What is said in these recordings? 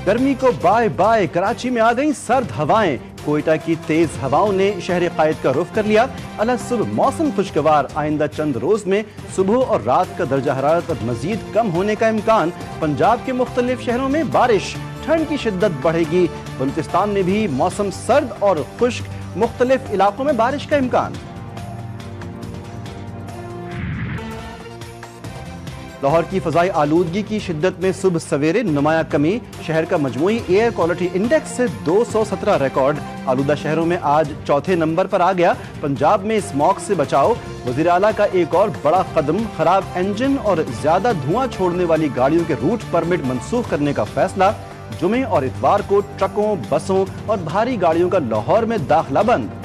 गर्मी को bye bye, Karachi में आ गई सर्द हवाएं। कोयटा की तेज हवाओं ने शहर कायद का रुख कर लिया। अला सुबह मौसम खुशगवार, आइंदा चंद रोज में सुबह और रात का दर्जा हरारत मजीद कम होने का इम्कान। पंजाब के मुख्तलिफ शहरों में बारिश, ठंड की शिद्दत बढ़ेगी। बलूचिस्तान में भी मौसम सर्द और खुश्क, मुख्तलिफ इलाकों में बारिश का इम्कान। लाहौर की फजाई आलूदगी की शिद्दत में सुबह सवेरे नुमाया कमी। शहर का मजमूई एयर क्वालिटी इंडेक्स से 217 रिकॉर्ड। आलूदा शहरों में आज चौथे नंबर पर आ गया। पंजाब में स्मॉग से बचाव, वज़ीर आला का एक और बड़ा कदम। खराब इंजन और ज्यादा धुआं छोड़ने वाली गाड़ियों के रूट परमिट मंसूख करने का फैसला। जुमे और इतवार को ट्रकों, बसों और भारी गाड़ियों का लाहौर में दाखिला बंद।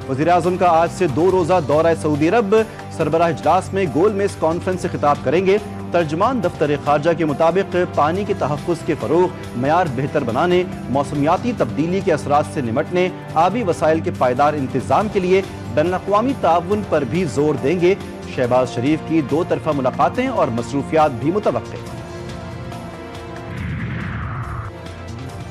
वज़ीर-ए-आज़म का आज से 2 रोज़ा दौरा सऊदी अरब। सरबराह इजलास में गोल मेज कॉन्फ्रेंस से खिताब करेंगे। तर्जमान दफ्तर खारजा के मुताबिक पानी के तहफ़्फ़ुज़ के फ़रोग़, मयार बेहतर बनाने, मौसमियाती तब्दीली के असरात से निमटने, आबी वसाइल के पायदार इंतज़ाम के लिए बैनुल-अक़वामी ताउन पर भी जोर देंगे। शहबाज शरीफ की 2 तरफ़ा मुलाकातें और मसरूफियात भी मुतवक्के।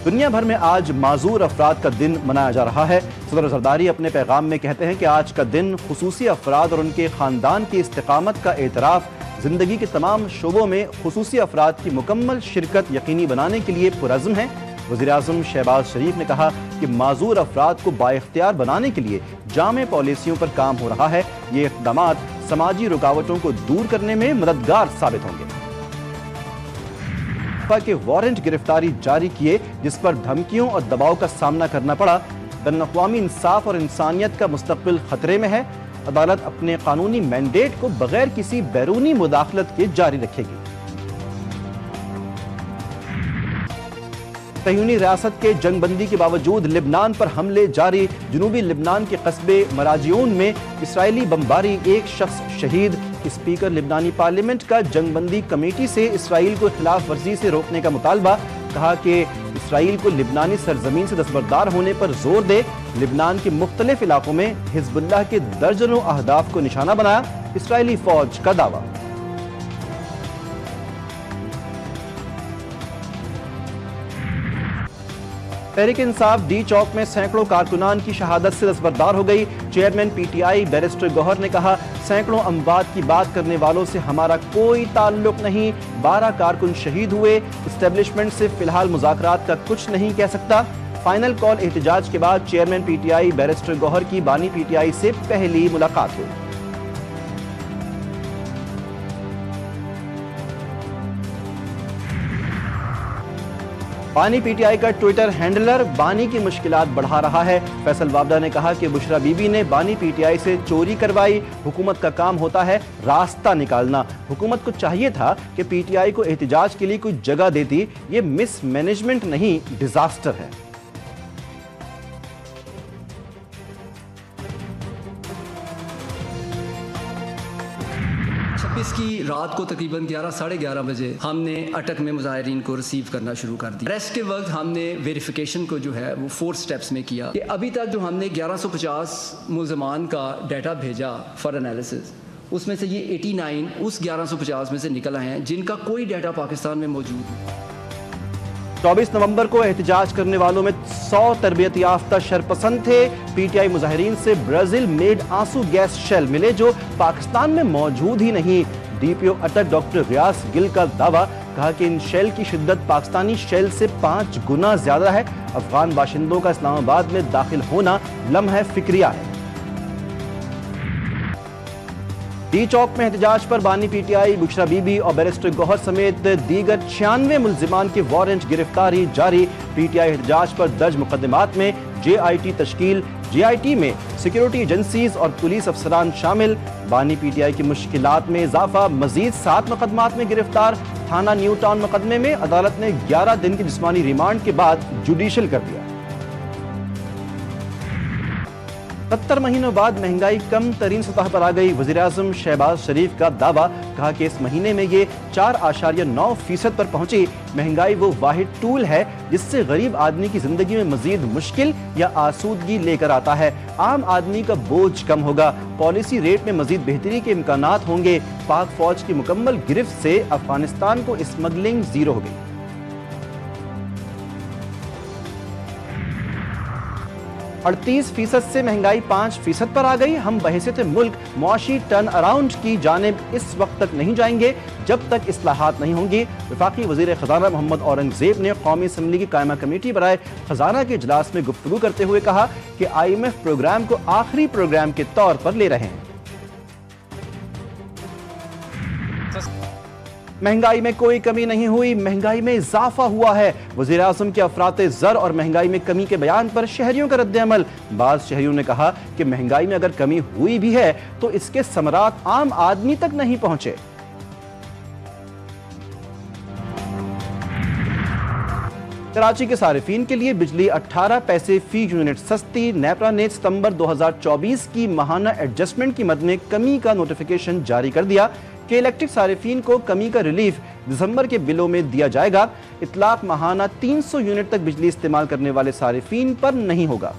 दुनिया भर में आज माजूर अफराद का दिन मनाया जा रहा है। सदर ज़रदारी अपने पैगाम में कहते हैं कि आज का दिन खुसूसी अफराद और उनके ख़ानदान की इस्तिक़ामत का एतराफ़, ज़िंदगी के तमाम शोबों में खुसूसी अफराद की मुकम्मल शिरकत यकीनी बनाने के लिए पुरअज़्म है। वज़ीर-ए-आज़म शहबाज शरीफ ने कहा कि माजूर अफराद को बाइख्तियार बनाने के लिए जामे पॉलिसियों पर काम हो रहा है। ये इक़दामात समाजी रुकावटों को दूर करने में मददगार साबित होंगे। के वारंट गिरफ्तारी जारी किए, जिस पर धमकियों और दबाव का सामना करना पड़ा। बैनुल-अक़वामी इंसाफ और इंसानियत का मुस्तक़बिल खतरे में है। अदालत अपने कानूनी मैंडेट को बगैर किसी बैरूनी मुदाखलत के जारी रखेगी। तयूनी रियासत के जंगबंदी के बावजूद लिबनान पर हमले जारी। जनूबी लिबनान के कस्बे मराजियून में इसराइली बमबारी, 1 शख्स शहीद। स्पीकर लिबनानी पार्लियामेंट का जंगबंदी कमेटी से इसराइल को खिलाफ वर्जी से रोकने का मुतालबा। कहा कि इसराइल को लिबनानी सरजमीन से दस्तबरदार होने पर जोर दे। लिबनान के मुख्तलिफ इलाकों में हिजबुल्लाह के दर्जनों अहदाफ को निशाना बनाया। इसराइली फौज का दावा। तहरीक इंसाफ डी चौक में सैकड़ों कारकुनान की शहादत से दस्तबरदार हो गई। चेयरमैन पीटीआई बैरिस्टर गौहर ने कहा, सैकड़ों अमवात की बात करने वालों से हमारा कोई ताल्लुक नहीं। 12 कारकुन शहीद हुए। इस्टेब्लिशमेंट से फिलहाल मुज़ाकरात का कुछ नहीं कह सकता। फाइनल कॉल एहतजाज के बाद चेयरमैन पीटीआई बैरिस्टर गौहर की बानी पीटीआई से पहली मुलाकात हुई। बानी पीटीआई का ट्विटर हैंडलर बानी की मुश्किलात बढ़ा रहा है। फैसल वाबदा ने कहा कि बुशरा बीबी ने बानी पीटीआई से चोरी करवाई। हुकूमत का काम होता है रास्ता निकालना। हुकूमत को चाहिए था कि पीटीआई को एहतजाज के लिए कोई जगह देती। ये मिस मैनेजमेंट नहीं, डिजास्टर है। की रात को तकरीबन 11 साढ़े 11 बजे हमने अटक में मुजाहिरीन को रिसीव करना शुरू कर दिया। रेस्ट के वक्त हमने वेरिफिकेशन को जो है वो 4 स्टेप्स में किया कि अभी तक जो हमने 1150 मुल्ज़मान का डाटा भेजा फॉर एनालिसिस, उसमें से ये 89 उस 1150 में से निकल आए हैं जिनका कोई डाटा पाकिस्तान में मौजूद नहीं। 24 नवंबर को एहतजाज करने वालों में 100 तरबियत याफ्ता शरपसंद थे। पीटीआई मुजाहिरीन से ब्राजील मेड आंसू गैस शेल मिले जो पाकिस्तान में मौजूद ही नहीं। डीपीओ अटक डॉक्टर रियाज गिल का दावा। कहा कि इन शेल की शिद्दत पाकिस्तानी शेल से 5 गुना ज्यादा है। अफगान बाशिंदों का इस्लामाबाद में दाखिल होना लम्हा फिक्रिया है। डी चौक में एहतजाज पर बानी पीटीआई, बुशरा बीबी और बैरिस्टर गौहर समेत दीगर 96 मुल्जिमान के वारंट गिरफ्तारी जारी। पीटीआई एहतजाज पर दर्ज मुकदमात में जेआईटी तश्कील, जेआईटी में सिक्योरिटी एजेंसीज और पुलिस अफसरान शामिल। बानी पीटीआई की मुश्किलात में इजाफा, मजीद 7 मुकदमात में गिरफ्तार। थाना न्यू टाउन मुकदमे में अदालत ने 11 दिन की जिस्मानी रिमांड के बाद जुडिशल कर दिया। 70 महीनों बाद महंगाई कम तरीन सतह पर आ गई। वज़ीर-ए-आज़म शहबाज शरीफ का दावा, कहा कि इस महीने में ये 4.9% पर पहुंची। महंगाई वो वाहिद टूल है जिससे गरीब आदमी की जिंदगी में मजीद मुश्किल या आसूदगी लेकर आता है। आम आदमी का बोझ कम होगा, पॉलिसी रेट में मजीद बेहतरी के इम्कानात होंगे। पाक फौज की मुकम्मल गिरफ्त से अफगानिस्तान को स्मगलिंग जीरो हो गई। 38% से महंगाई 5% पर आ गई। हम बहैसियत मुल्क मुआशी टर्न अराउंड की जानिब इस वक्त तक नहीं जाएंगे जब तक इस्लाहात नहीं होंगी। वफाकी वज़ीर ख़ज़ाना मोहम्मद औरंगज़ेब ने कौमी असम्बली की कायमा कमेटी बराए ख़ज़ाना के इजलास में गुफ्तगू करते हुए कहा कि IMF प्रोग्राम को आखिरी प्रोग्राम के तौर पर ले रहे हैं। महंगाई में कोई कमी नहीं हुई, महंगाई में इजाफा हुआ है। वज़ीर-ए-आज़म के अफराते ज़र और महंगाई में कमी के बयान पर शहरियों का रद्द-ए-अमल। बाज़ शहरियों ने कहा कि महंगाई में अगर कमी हुई भी है तो इसके समरात आम आदमी तक नहीं पहुंचे। कराची के सारिफीन के लिए बिजली 18 पैसे फी यूनिट सस्ती। नेपरा ने सितंबर 2024 की माहाना एडजस्टमेंट की मद में कमी का नोटिफिकेशन जारी कर दिया कि इलेक्ट्रिक सारिफीन को कमी का रिलीफ दिसंबर के बिलों में दिया जाएगा। इतलाक माहाना 300 यूनिट तक बिजली इस्तेमाल करने वाले सारिफीन पर नहीं होगा।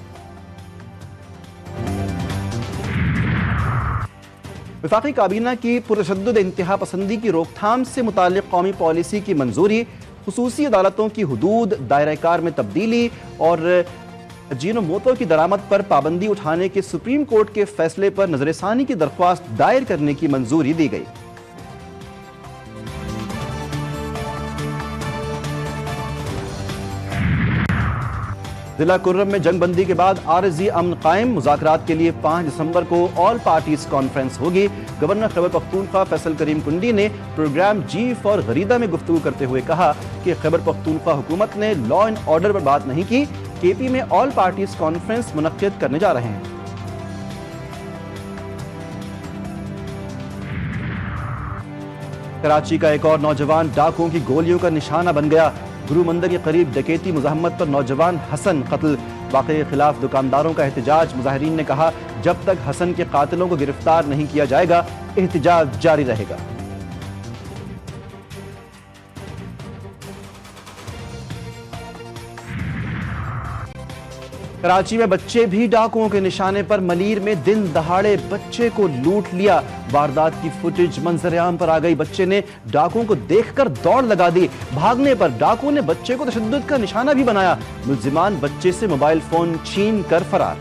वफाकी काबीना की पुरतशद्दुद इंतहा पसंदी की रोकथाम से मुताल्लिक कौमी पॉलिसी की मंजूरी, खुसूसी अदालतों की हुदूद दायरा कार में तब्दीली और जीनो मोतो की दरामद पर पाबंदी उठाने के सुप्रीम कोर्ट के फैसले पर नजरसानी की दरख्वास्त दायर करने की मंजूरी दी गई। जिला कुर्रम में जंगबंदी के बाद आरजी अमन कायम। मुज़ाकरात के लिए 5 दिसंबर को ऑल पार्टीज कॉन्फ्रेंस होगी। गवर्नर खैबर पख्तूनख्वा फैसल करीम कुंडी ने प्रोग्राम जी फॉर गरीदा में गुफ्तगू करते हुए कहा कि खैबर पख्तूनख्वा हुकूमत ने लॉ एंड ऑर्डर पर बात नहीं की। केपी में ऑल पार्टीज कॉन्फ्रेंस मुनक्किद करने जा रहे हैं। कराची का एक और नौजवान डाकुओं की गोलियों का निशाना बन गया। गुरु मंदिर के करीब डकैती मुज़ाहमत पर नौजवान हसन कत्ल। वाक़े के खिलाफ दुकानदारों का एहतजाज। मुजाहिरीन ने कहा जब तक हसन के कातिलों को गिरफ्तार नहीं किया जाएगा एहतजाज जारी रहेगा। कराची में बच्चे भी डाकुओं के निशाने पर। मलीर में दिन दहाड़े बच्चे को लूट लिया। वारदात की फुटेज मंजर-ए-आम पर आ गई। बच्चे ने डाकुओं को देखकर दौड़ लगा दी। भागने पर डाकुओं ने बच्चे को तशद्दुद का निशाना भी बनाया। मुल्जिमान बच्चे से मोबाइल फोन छीन कर फरार।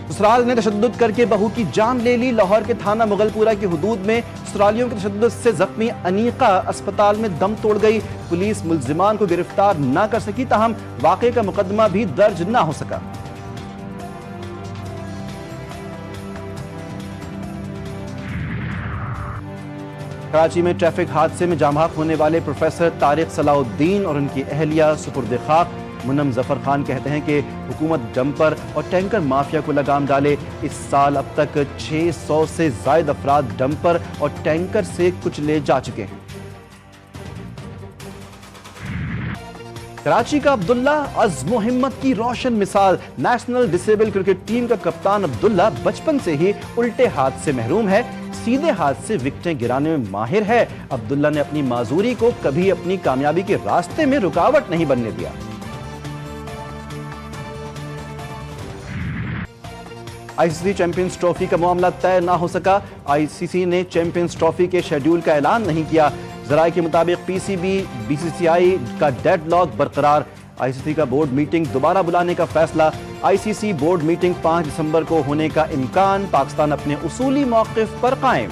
ससुराल ने तशद्दुद करके बहू की जान ले ली। लाहौर के थाना मुगलपुरा की हुदूद में ससुरालियों के तशद्दुद से जख्मी अनीका अस्पताल में दम तोड़ गई। पुलिस मुल्जिमान को गिरफ्तार न कर सकी, ताहम वाक़े का मुकदमा भी दर्ज न हो सका। कराची में ट्रैफिक हादसे में जाम होने वाले प्रोफेसर तारिक सलाउद्दीन और उनकी अहलिया सुपुर्द खाक। मुन्नम जफर खान कहते हैं कि हुकूमत डंपर और टैंकर माफिया को लगाम डाले। इस साल अब तक 600 से ज्यादा अफराद डंपर और टैंकर से कुचले जा चुके हैं। कराची का अब्दुल्ला अज़्म हिम्मत की रोशन मिसाल। नेशनल डिसेबल क्रिकेट टीम का कप्तान अब्दुल्ला बचपन से ही उल्टे हाथ से महरूम है, सीधे हाथ से विकेटें गिराने में माहिर है। अब्दुल्ला ने अपनी माजूरी को कभी अपनी कामयाबी के रास्ते में रुकावट नहीं बनने दिया। आईसीसी चैंपियंस ट्रॉफी का मामला तय ना हो सका। आईसीसी ने चैंपियंस ट्रॉफी के शेड्यूल का ऐलान नहीं किया। जराये के मुताबिक पीसीबी बीसीसीआई का डेडलॉक बरकरार। आईसीसी का बोर्ड मीटिंग दोबारा बुलाने का फैसला। आईसीसी बोर्ड मीटिंग 5 दिसंबर को होने का इम्कान। पाकिस्तान अपने उसूली मौक़िफ़ पर कायम।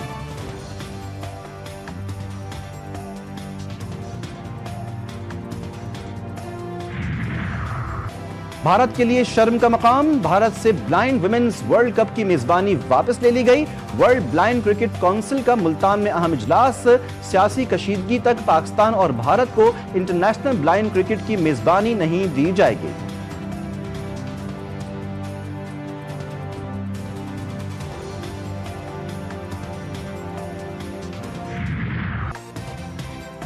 भारत के लिए शर्म का मकाम। भारत से ब्लाइंड विमेन्स वर्ल्ड कप की मेजबानी वापस ले ली गई। वर्ल्ड ब्लाइंड क्रिकेट काउंसिल का मुल्तान में अहम इजलास। सियासी कशीदगी तक पाकिस्तान और भारत को इंटरनेशनल ब्लाइंड क्रिकेट की मेजबानी नहीं दी जाएगी।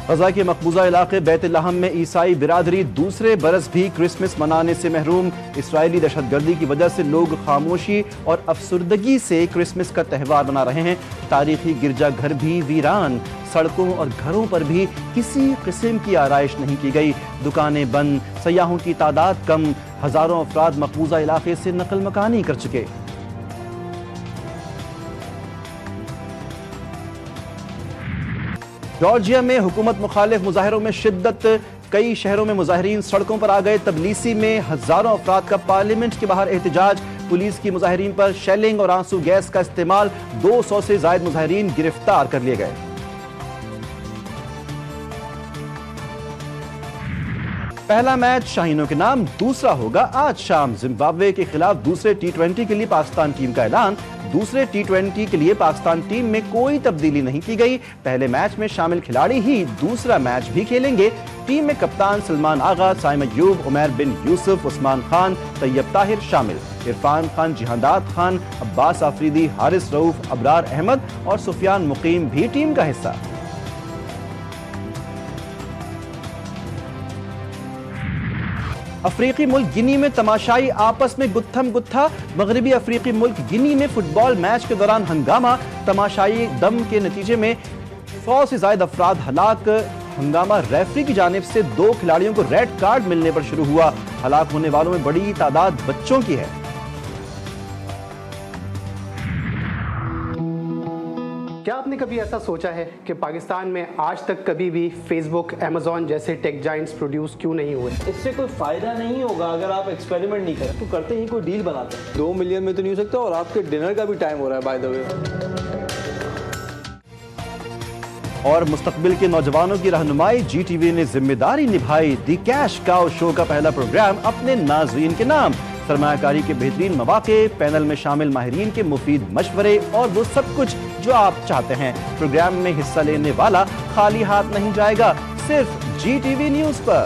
غزہ کے مقبوضہ علاقے بیت لحم میں عیسائی برادری دوسرے برس بھی کرسمس منانے سے محروم۔ اسرائیلی دہشت گردی کی وجہ سے لوگ خاموشی اور افسردگی سے کرسمس کا تہوار منا رہے ہیں۔ تاریخی گرجا گھر بھی ویران، سڑکوں اور گھروں پر بھی کسی قسم کی آرائش نہیں کی گئی۔ دکانیں بند، سیاحوں کی تعداد کم، ہزاروں افراد مقبوضہ علاقے سے نقل مکانی کر چکے۔ جارجیا میں حکومت مخالف مظاہروں میں شدت، کئی شہروں میں مظاہرین سڑکوں پر آ گئے۔ تبلیسی میں ہزاروں افراد کا پارلیمنٹ کے باہر احتجاج، پولیس کی مظاہرین پر شیلنگ اور آنسو گیس کا استعمال، 200 سے زائد مظاہرین گرفتار کر لیے گئے۔ پہلا میچ شاہینوں کے نام، دوسرا ہوگا آج شام۔ زمبابوے کے خلاف دوسرے ٹی20 کے لیے پاکستان ٹیم کا اعلان۔ دوسرے ٹی20 کے لیے پاکستان ٹیم میں کوئی تبدیلی نہیں کی گئی۔ پہلے میچ میں شامل کھلاڑی ہی دوسرا میچ بھی کھیلیں گے۔ ٹیم میں کپتان سلمان آغا، سائم ایوب، عمیر بن یوسف، عثمان خان، طیب طاہر شامل۔ عرفان خان، جہانداد خان، عباس آفریدی، حارث رؤوف، ابرار احمد اور سفیان مقیم بھی ٹیم کا حصہ۔ افریقی ملک گنی میں تماشائی آپس میں گتھم گتھا، مغربی افریقی ملک گنی میں فٹ بال میچ کے دوران ہنگامہ، تماشائی دم کے نتیجے میں 100 سے زائد افراد ہلاک۔ ہنگامہ ریفری کی جانب سے 2 کھلاڑیوں کو ریڈ کارڈ ملنے پر شروع ہوا۔ ہلاک ہونے والوں میں بڑی تعداد بچوں کی ہے۔ کیا آپ نے کبھی ایسا سوچا ہے کہ پاکستان میں آج تک کبھی بھی فیس بک، ایمیزون جیسے ٹیک جائنٹس پروڈیوس کیوں نہیں ہوئے؟ اس سے کوئی فائدہ نہیں ہوگا اگر آپ ایکسپیریمنٹ نہیں کریں تو کرتے ہی کوئی ڈیل بناتے ہیں۔ 2 ملین میں تو نہیں ہو سکتا، اور آپ کے ڈنر کا بھی ٹائم ہو رہا ہے بائی دا وے۔ اور مستقبل کے نوجوانوں کی رہنمائی جی ٹی وی نے ذمہ داری نبھائی۔ دی کیش کاؤ شو کا پہلا پروگرام اپنے ناظرین کے نام، سرمایہ کاری کے بہترین مواقع، پینل میں شامل ماہرین کے مفید مشورے اور وہ سب کچھ جو آپ چاہتے ہیں۔ پروگرام میں حصہ لینے والا خالی ہاتھ نہیں جائے گا، صرف جی ٹی وی نیوز پر۔